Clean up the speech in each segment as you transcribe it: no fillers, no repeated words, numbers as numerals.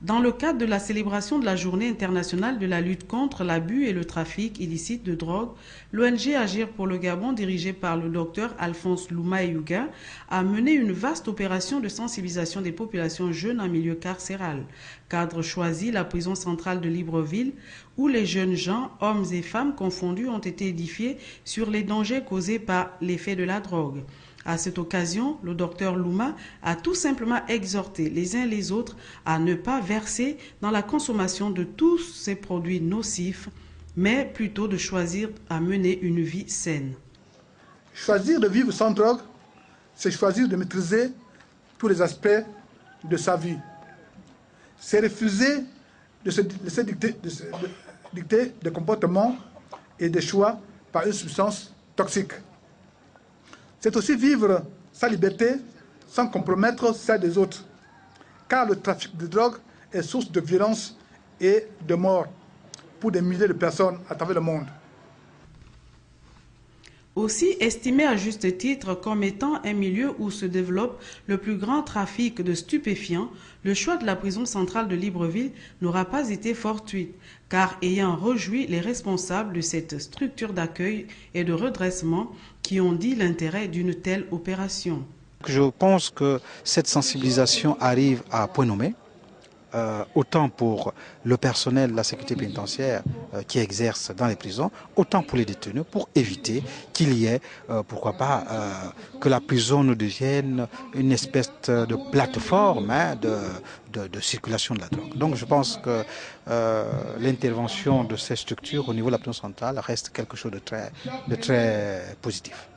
Dans le cadre de la célébration de la Journée internationale de la lutte contre l'abus et le trafic illicite de drogue, l'ONG Agir pour le Gabon, dirigée par le docteur Alphonse Louma-Eyouga, a mené une vaste opération de sensibilisation des populations jeunes en milieu carcéral. Cadre choisi, la prison centrale de Libreville, où les jeunes gens, hommes et femmes confondus, ont été édifiés sur les dangers causés par l'effet de la drogue. À cette occasion, le docteur Louma a tout simplement exhorté les uns les autres à ne pas verser dans la consommation de tous ces produits nocifs, mais plutôt de choisir à mener une vie saine. Choisir de vivre sans drogue, c'est choisir de maîtriser tous les aspects de sa vie. C'est refuser de se dicter des comportements et des choix par une substance toxique. C'est aussi vivre sa liberté sans compromettre celle des autres, car le trafic de drogue est source de violence et de mort pour des milliers de personnes à travers le monde. Aussi estimé à juste titre comme étant un milieu où se développe le plus grand trafic de stupéfiants, le choix de la prison centrale de Libreville n'aura pas été fortuit, car ayant rejoui les responsables de cette structure d'accueil et de redressement qui ont dit l'intérêt d'une telle opération. Je pense que cette sensibilisation arrive à point nommé. Autant pour le personnel de la sécurité pénitentiaire qui exerce dans les prisons, autant pour les détenus, pour éviter qu'il y ait, pourquoi pas, que la prison ne devienne une espèce de plateforme de circulation de la drogue. Donc je pense que l'intervention de ces structures au niveau de la prison centrale reste quelque chose de très positif.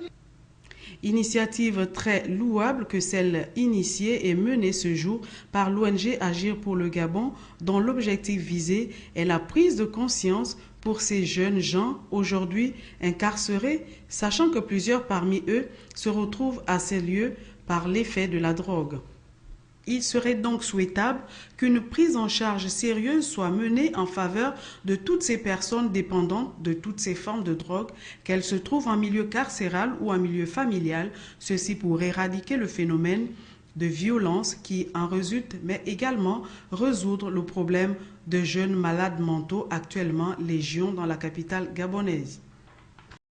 Initiative très louable que celle initiée et menée ce jour par l'ONG Agir pour le Gabon, dont l'objectif visé est la prise de conscience pour ces jeunes gens aujourd'hui incarcérés, sachant que plusieurs parmi eux se retrouvent à ces lieux par l'effet de la drogue. Il serait donc souhaitable qu'une prise en charge sérieuse soit menée en faveur de toutes ces personnes dépendantes de toutes ces formes de drogue, qu'elles se trouvent en milieu carcéral ou en milieu familial, ceci pour éradiquer le phénomène de violence qui en résulte, mais également résoudre le problème de jeunes malades mentaux actuellement légion dans la capitale gabonaise.